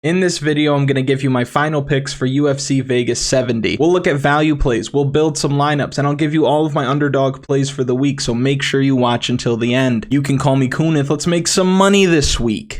In this video, I'm going to give you my final picks for UFC Vegas 70. We'll look at value plays, we'll build some lineups, and I'll give you all of my underdog plays for the week, so make sure you watch until the end. You can call me Kunath. Let's make some money this week.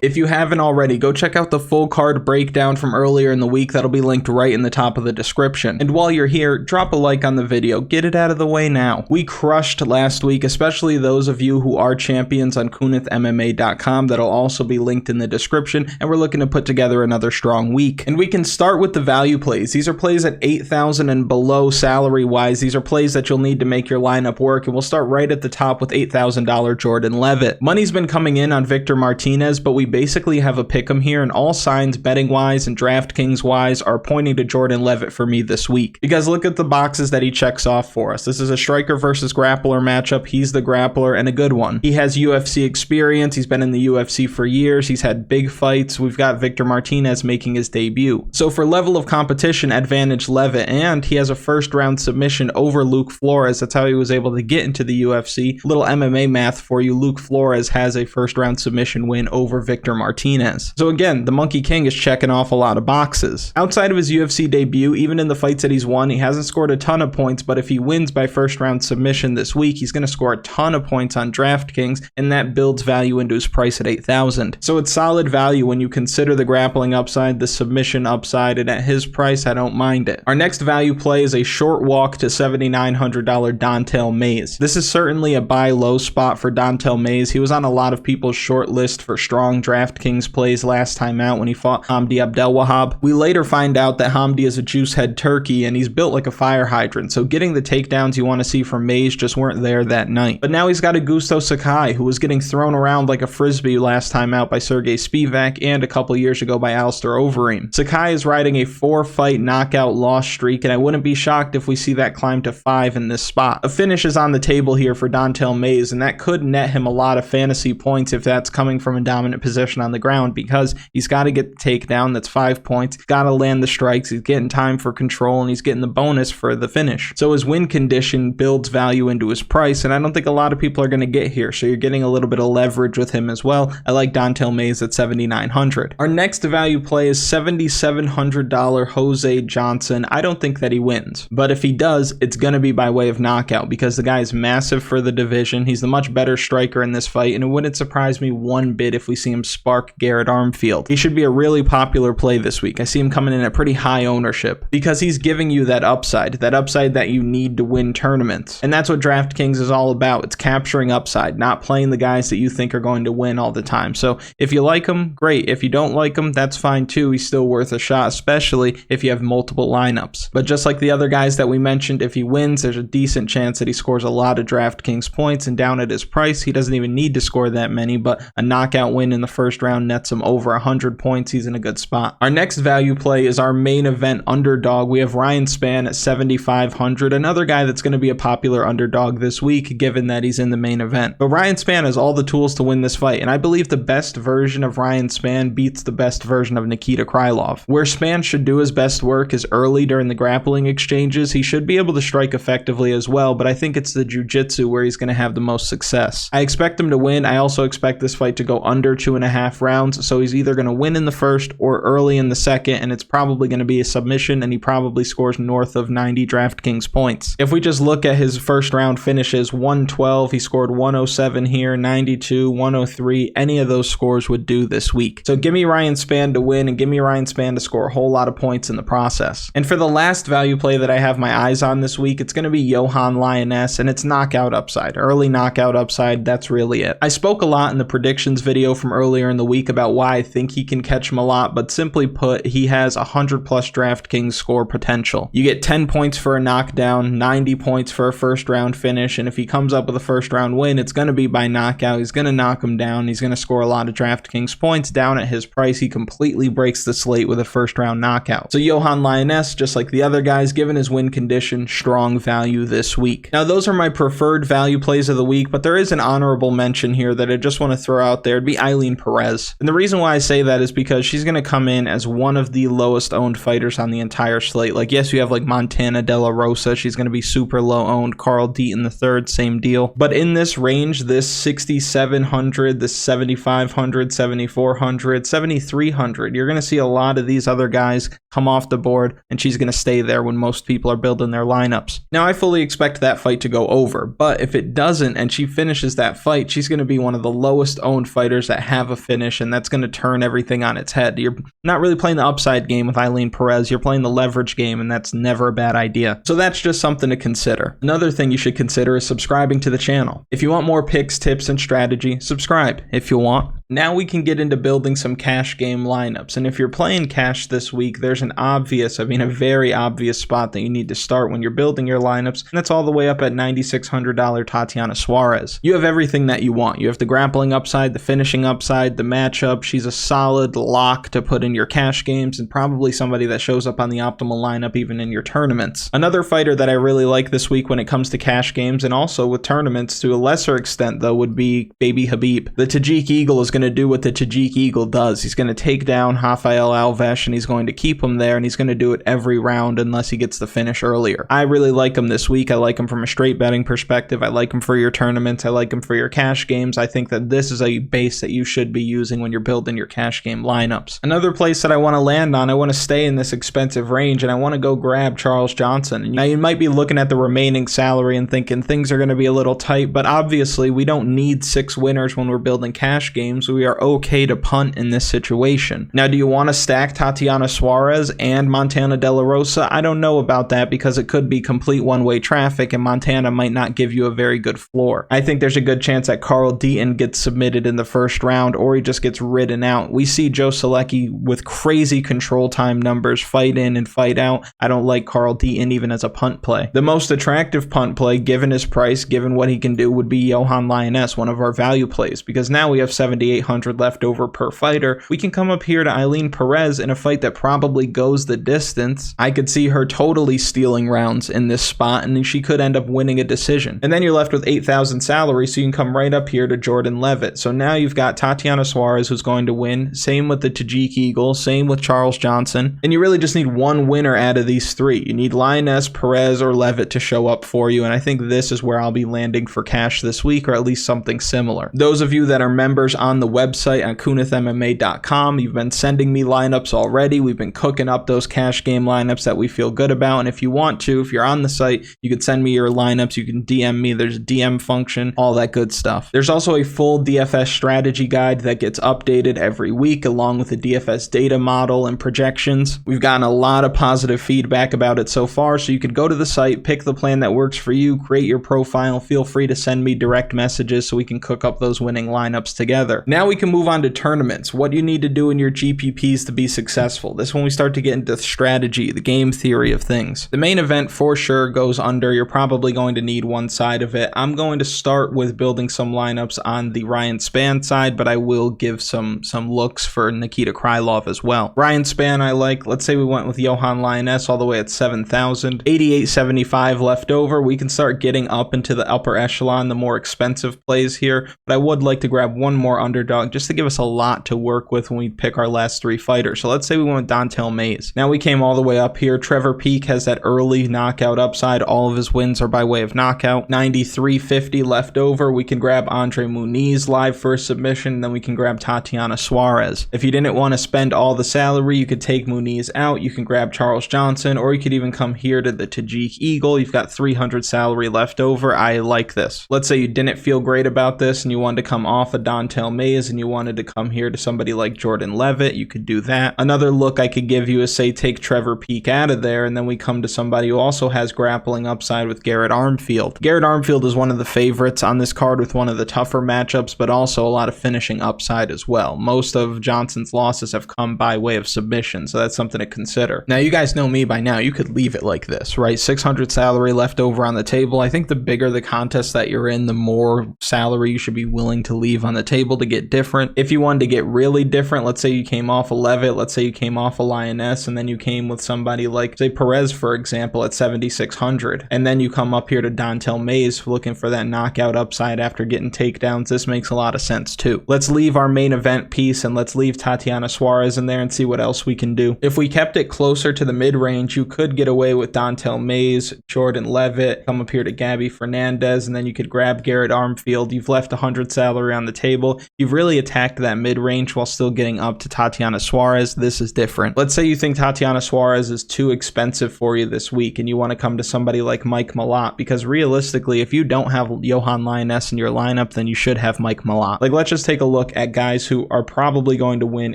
If you haven't already, go check out the full card breakdown from earlier in the week. That'll be linked right in the top of the description. And while you're here, drop a like on the video. Get it out of the way now. We crushed last week, especially those of you who are champions on KunathMMA.com. That'll also be linked in the description. And we're looking to put together another strong week. And we can start with the value plays. These are plays at $8,000 and below salary-wise. These are plays that you'll need to make your lineup work. And we'll start right at the top with $8,000 Jordan Leavitt. Money's been coming in on Victor Martinez, but we basically have a pick'em here, and all signs betting wise and DraftKings wise are pointing to Jordan Leavitt for me this week, because look at the boxes that he checks off for us. This is a striker versus grappler matchup. He's the grappler, and a good one. He has UFC experience. He's been in the UFC for years. He's had big fights. We've got Victor Martinez making his debut. So for level of competition, advantage Leavitt, and he has a first round submission over Luke Flores. That's how he was able to get into the UFC. Little MMA math for you. Luke Flores has a first round submission win over Victor Martinez. So again, the Monkey King is checking off a lot of boxes. Outside of his UFC debut, even in the fights that he's won, he hasn't scored a ton of points, but if he wins by first round submission this week, he's going to score a ton of points on DraftKings, and that builds value into his price at $8,000. So it's solid value when you consider the grappling upside, the submission upside, and at his price, I don't mind it. Our next value play is a short walk to $7,900 Don'Tale Mayes. This is certainly a buy low spot for Don'Tale Mayes. He was on a lot of people's short list for strong DraftKings plays last time out when he fought Hamdi Abdelwahab. We later find out that Hamdi is a juice head turkey and he's built like a fire hydrant, so getting the takedowns you want to see from Mayes just weren't there that night. But now he's got Augusto Sakai, who was getting thrown around like a frisbee last time out by Sergey Spivak and a couple years ago by Alistair Overeem. Sakai is riding a 4-fight knockout loss streak, and I wouldn't be shocked if we see that climb to 5 in this spot. A finish is on the table here for Don'Tale Mayes, and that could net him a lot of fantasy points if that's coming from a dominant position on the ground, because he's got to get the takedown. That's 5 points. He's got to land the strikes. He's getting time for control, and he's getting the bonus for the finish. So his win condition builds value into his price, and I don't think a lot of people are going to get here, so you're getting a little bit of leverage with him as well. I like Don'Tale Mayes at $7,900. Our next value play is $7,700 Jose Johnson. I don't think that he wins, but if he does, it's going to be by way of knockout, because the guy is massive for the division. He's the much better striker in this fight, and it wouldn't surprise me one bit if we see him spark Garrett Armfield. He should be a really popular play this week. I see him coming in at pretty high ownership because he's giving you that upside that you need to win tournaments. And that's what DraftKings is all about. It's capturing upside, not playing the guys that you think are going to win all the time. So if you like him, great. If you don't like him, that's fine too. He's still worth a shot, especially if you have multiple lineups. But just like the other guys that we mentioned, if he wins, there's a decent chance that he scores a lot of DraftKings points, and down at his price, he doesn't even need to score that many, but a knockout win in the first round nets him over 100 points. He's in a good spot. Our next value play is our main event underdog. We have Ryan Spann at $7,500, another guy that's going to be a popular underdog this week, given that he's in the main event. But Ryan Spann has all the tools to win this fight, and I believe the best version of Ryan Spann beats the best version of Nikita Krylov. Where Spann should do his best work is early during the grappling exchanges. He should be able to strike effectively as well, but I think it's the jiu-jitsu where he's going to have the most success. I expect him to win. I also expect this fight to go under 2.5 rounds, so he's either going to win in the first or early in the second, and it's probably going to be a submission, and he probably scores north of 90 DraftKings points. If we just look at his first round finishes, 112, he scored 107 here, 92, 103, any of those scores would do this week. So give me Ryan Spann to win, and give me Ryan Spann to score a whole lot of points in the process. And for the last value play that I have my eyes on this week, it's going to be Yohan Lainesse, and it's knockout upside, early knockout upside. That's really it. I spoke a lot in the predictions video from earlier in the week about why I think he can catch Malott, but simply put, he has 100 plus DraftKings score potential. You get 10 points for a knockdown, 90 points for a first round finish, and if he comes up with a first round win, it's going to be by knockout. He's going to knock him down. He's going to score a lot of DraftKings points. Down at his price, he completely breaks the slate with a first round knockout. So Yohan Lainesse, just like the other guys, given his win condition, strong value this week. Now those are my preferred value plays of the week, but there is an honorable mention here that I just want to throw out there. It'd be Eileen Perez. And the reason why I say that is because she's going to come in as one of the lowest owned fighters on the entire slate. Like, yes, you have like Montana De La Rosa. She's going to be super low owned. Carl Deaton III, same deal. But in this range, this 6,700, this 7,500, 7,400, 7,300, you're going to see a lot of these other guys come off the board, and she's going to stay there when most people are building their lineups. Now, I fully expect that fight to go over, but if it doesn't and she finishes that fight, she's going to be one of the lowest owned fighters that have a finish, and that's going to turn everything on its head. You're not really playing the upside game with Eileen Perez, you're playing the leverage game, and that's never a bad idea. So that's just something to consider. Another thing you should consider is subscribing to the channel. If you want more picks, tips, and strategy, subscribe if you want. Now we can get into building some cash game lineups, and if you're playing cash this week, there's an obvious, a very obvious spot that you need to start when you're building your lineups, and that's all the way up at $9,600 Tatiana Suarez. You have everything that you want. You have the grappling upside, the finishing upside, the matchup. She's a solid lock to put in your cash games, and probably somebody that shows up on the optimal lineup even in your tournaments. Another fighter that I really like this week when it comes to cash games, and also with tournaments to a lesser extent though, would be Baby Khabib. The Tajik Eagle is going to do what the Tajik Eagle does. He's going to take down Rafael Alves, and he's going to keep him there, and he's going to do it every round unless he gets the finish earlier. I really like him this week. I like him from a straight betting perspective. I like him for your tournaments. I like him for your cash games. I think that this is a base that you should be using when you're building your cash game lineups. Another place that I want to land on, I want to stay in this expensive range, and I want to go grab Charles Johnson. Now you might be looking at the remaining salary and thinking things are going to be a little tight, but obviously we don't need 6 winners when we're building cash games. We are okay to punt in this situation. Now, do you want to stack Tatiana Suarez and Montana De La Rosa? I don't know about that because it could be complete one-way traffic and Montana might not give you a very good floor. I think there's a good chance that Carl Deaton gets submitted in the first round or he just gets ridden out. We see Joe Selecki with crazy control time numbers, fight in and fight out. I don't like Carl Deaton even as a punt play. The most attractive punt play, given his price, given what he can do, would be Yohan Lainesse, one of our value plays, because now we have 7,800 left over per fighter. We can come up here to Eileen Perez in a fight that probably goes the distance. I could see her totally stealing rounds in this spot, and she could end up winning a decision. And then you're left with 8,000 salary, so you can come right up here to Jordan Leavitt. So now you've got Tatiana Suarez who's going to win. Same with the Tajik Eagle. Same with Charles Johnson. And you really just need one winner out of these 3. You need Lainesse, Perez, or Leavitt to show up for you, and I think this is where I'll be landing for cash this week, or at least something similar. Those of you that are members on the website on KunathMMA.com, you've been sending me lineups already. We've been cooking up those cash game lineups that we feel good about, and if you want to, if you're on the site, you could send me your lineups. You can DM me. There's a DM function, all that good stuff. There's also a full DFS strategy guide that gets updated every week along with the DFS data model and projections. We've gotten a lot of positive feedback about it so far, so you could go to the site, pick the plan that works for you, create your profile. Feel free to send me direct messages so we can cook up those winning lineups together. Now we can move on to tournaments. What you need to do in your GPPs to be successful. This is when we start to get into strategy, the game theory of things. The main event for sure goes under. You're probably going to need one side of it. I'm going to start with building some lineups on the Ryan Spann side, but I will give some looks for Nikita Krylov as well. Ryan Spann I like. Let's say we went with Yohan Lainesse all the way at 7,000. 8,875 left over. We can start getting up into the upper echelon, the more expensive plays here, but I would like to grab one more underdog just to give us a lot to work with when we pick our last 3 fighters. So let's say we went with Dontel Mays. Now we came all the way up here. Trevor Peak has that early knockout upside. All of his wins are by way of knockout. 9,350 left over. We can grab Andre Muniz live for a submission, and then we can grab Tatiana Suarez. If you didn't want to spend all the salary, you could take Muniz out. You can grab Charles Johnson, or you could even come here to the Tajik Eagle. You've got 300 salary left over. I like this. Let's say you didn't feel great about this and you wanted to come off of Dontel Mays and you wanted to come here to somebody like Jordan Leavitt, you could do that. Another look I could give you is, say, take Trevor Peak out of there, and then we come to somebody who also has grappling upside with Garrett Armfield. Garrett Armfield is one of the favorites on this card with one of the tougher matchups, but also a lot of finishing upside as well. Most of Johnson's losses have come by way of submission, so that's something to consider. Now, you guys know me by now. You could leave it like this, right? 600 salary left over on the table. I think the bigger the contest that you're in, the more salary you should be willing to leave on the table to get get different. If you wanted to get really different, let's say you came off a Leavitt, let's say you came off a Lainesse, and then you came with somebody like, say, Perez, for example, at 7,600, and then you come up here to MMA looking for that knockout upside after getting takedowns, this makes a lot of sense too. Let's leave our main event piece and let's leave Tatiana Suarez in there and see what else we can do. If we kept it closer to the mid-range, you could get away with MMA, Jordan Leavitt, come up here to Gabby Fernandes, and then you could grab Garrett Armfield. You've left 100 salary on the table. You've really attacked that mid-range while still getting up to Tatiana Suarez. This is different. Let's say you think Tatiana Suarez is too expensive for you this week and you want to come to somebody like Mike Malott, because realistically, if you don't have Yohan Lainesse in your lineup, then you should have Mike Malott. Like, let's just take a look at guys who are probably going to win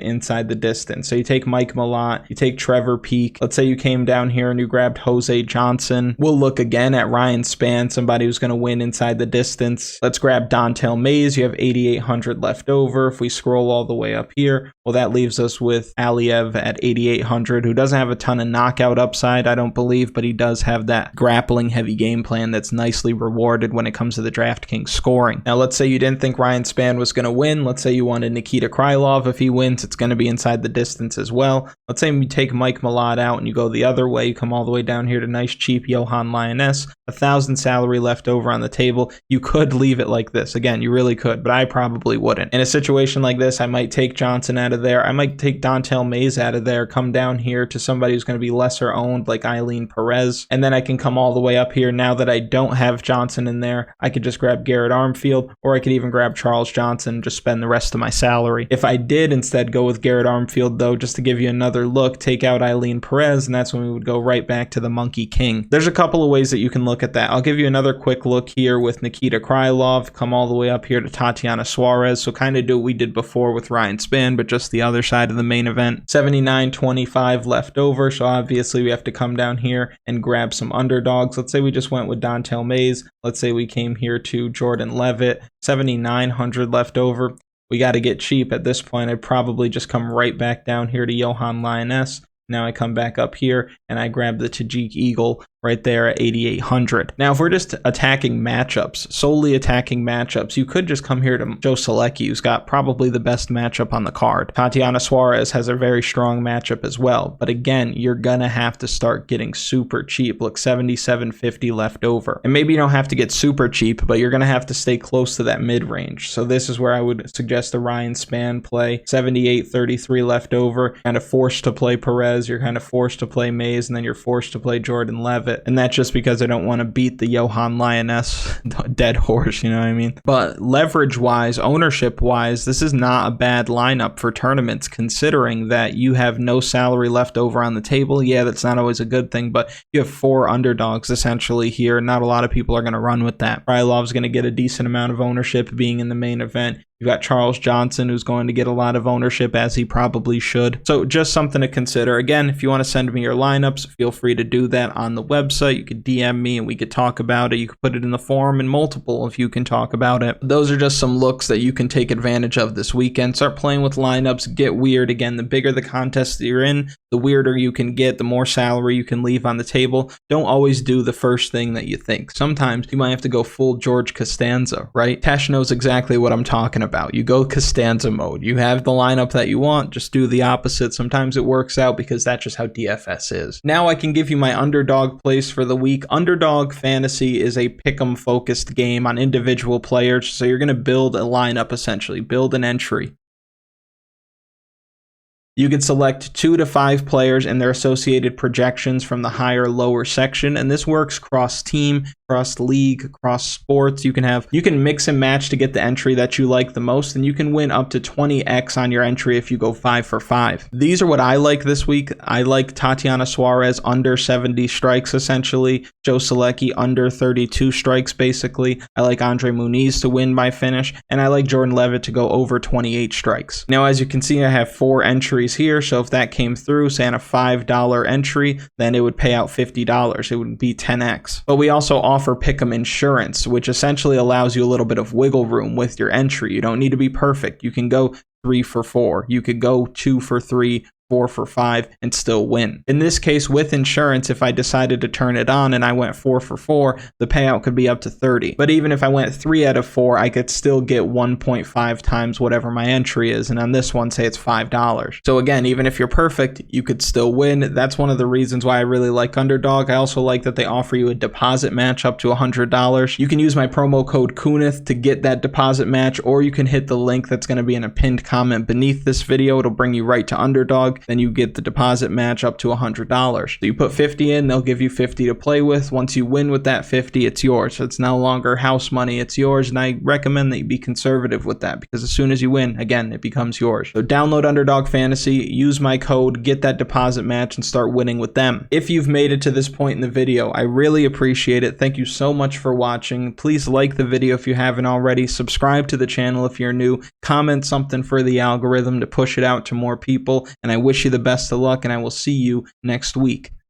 inside the distance. So you take Mike Malott, you take Trevor Peak. Let's say you came down here and you grabbed Jose Johnson. We'll look again at Ryan Spann, somebody who's going to win inside the distance. Let's grab Dontel Mays. You have 8,800 left over. If we scroll all the way up here, well, that leaves us with Aliev at 8,800, who doesn't have a ton of knockout upside, I don't believe, but he does have that grappling heavy game plan that's nicely rewarded when it comes to the DraftKings scoring. Now, let's say you didn't think Ryan Spann was going to win. Let's say you wanted Nikita Krylov. If he wins, it's going to be inside the distance as well. Let's say you take Mike Malott out and you go the other way. You come all the way down here to nice cheap Yohan Lainesse, 1,000 salary left over on the table. You could leave it like this. Again, you really could, but I probably wouldn't. In a situation like this, I might take Johnson out of there. I might take Dontel Mays out of there, come down here to somebody who's going to be lesser owned like Eileen Perez, and then I can come all the way up here. Now that I don't have Johnson in there, I could just grab Garrett Armfield, or I could even grab Charles Johnson and just spend the rest of my salary. If I did instead go with Garrett Armfield, though, just to give you another look, take out Eileen Perez, and that's when we would go right back to the Monkey King. There's a couple of ways that you can look at that. I'll give you another quick look here with Nikita Krylov, come all the way up here to Tatiana Suarez, so kind of do what we did before with Ryan Spann, but just the other side of the main event. 79.25 left over, so obviously we have to come down here and grab some underdogs. Let's say we just went with Dontel Mays. Let's say we came here to Jordan Leavitt, 7,900 left over. We got to get cheap at this point. I'd probably just come right back down here to Yohan Lainesse. Now I come back up here and I grab the Tajik Eagle right there at 8,800. Now, if we're just attacking matchups, solely attacking matchups, you could just come here to Joe Selecki, who's got probably the best matchup on the card. Tatiana Suarez has a very strong matchup as well. But again, you're going to have to start getting super cheap. Look, 77.50 left over. And maybe you don't have to get super cheap, but you're going to have to stay close to that mid-range. So this is where I would suggest the Ryan Spann play. 78.33 left over. Kind of forced to play Perez. You're kind of forced to play Mays, and then you're forced to play Jordan Leavitt. And that's just because I don't want to beat the Yohan Lainesse dead horse, you know what I mean? But leverage-wise, ownership-wise, this is not a bad lineup for tournaments, considering that you have no salary left over on the table. Yeah, that's not always a good thing, but you have 4 underdogs essentially here. Not a lot of people are going to run with that. Krylov's going to get a decent amount of ownership being in the main event. You've got Charles Johnson, who's going to get a lot of ownership, as he probably should. So just something to consider. Again, if you want to send me your lineups, feel free to do that on the website. You could DM me and we could talk about it. You could put it in the forum, and multiple if you can talk about it. Those are just some looks that you can take advantage of this weekend. Start playing with lineups, get weird. Again, the bigger the contest that you're in, the weirder you can get, the more salary you can leave on the table. Don't always do the first thing that you think. Sometimes you might have to go full George Costanza, right? Tash knows exactly what I'm talking about. You go Costanza mode. You have the lineup that you want, just do the opposite. Sometimes it works out because that's just how DFS is. Now I can give you my underdog plays for the week. Underdog Fantasy is a pick'em focused game on individual players. So you're going to build a lineup, essentially, build an entry. You could select 2 to 5 players and their associated projections from the higher lower section, and this works cross team, cross league, cross sports. You can mix and match to get the entry that you like the most, and you can win up to 20x on your entry if you go 5 for 5. These are what I like this week. I like Tatiana Suarez under 70 strikes essentially, Joe Selecki under 32 strikes basically. I like Andre Muniz to win by finish, and I like Jordan Leavitt to go over 28 strikes. Now, as you can see, I have 4 entries here, so if that came through, say on a $5 entry, then it would pay out $50. It would be 10x. But we also offer Pick'em Insurance, which essentially allows you a little bit of wiggle room with your entry. You don't need to be perfect. You can go 3 for 4. You could go 2 for 3, 4 for 5 and still win. In this case, with insurance, if I decided to turn it on and I went 4 for 4, the payout could be up to 30. But even if I went 3 out of 4, I could still get 1.5 times whatever my entry is. And on this one, say it's $5. So again, even if you're perfect, you could still win. That's one of the reasons why I really like Underdog. I also like that they offer you a deposit match up to $100. You can use my promo code Kunath to get that deposit match, or you can hit the link that's going to be in a pinned comment beneath this video. It'll bring you right to Underdog. Then you get the deposit match up to $100. So you put 50 in, they'll give you 50 to play with. Once you win with that 50, it's yours. So it's no longer house money, it's yours. And I recommend that you be conservative with that, because as soon as you win, again, it becomes yours. So download Underdog Fantasy, use my code, get that deposit match, and start winning with them. If you've made it to this point in the video, I really appreciate it. Thank you so much for watching. Please like the video if you haven't already. Subscribe to the channel if you're new. Comment something for the algorithm to push it out to more people. And I wish you the best of luck, and I will see you next week.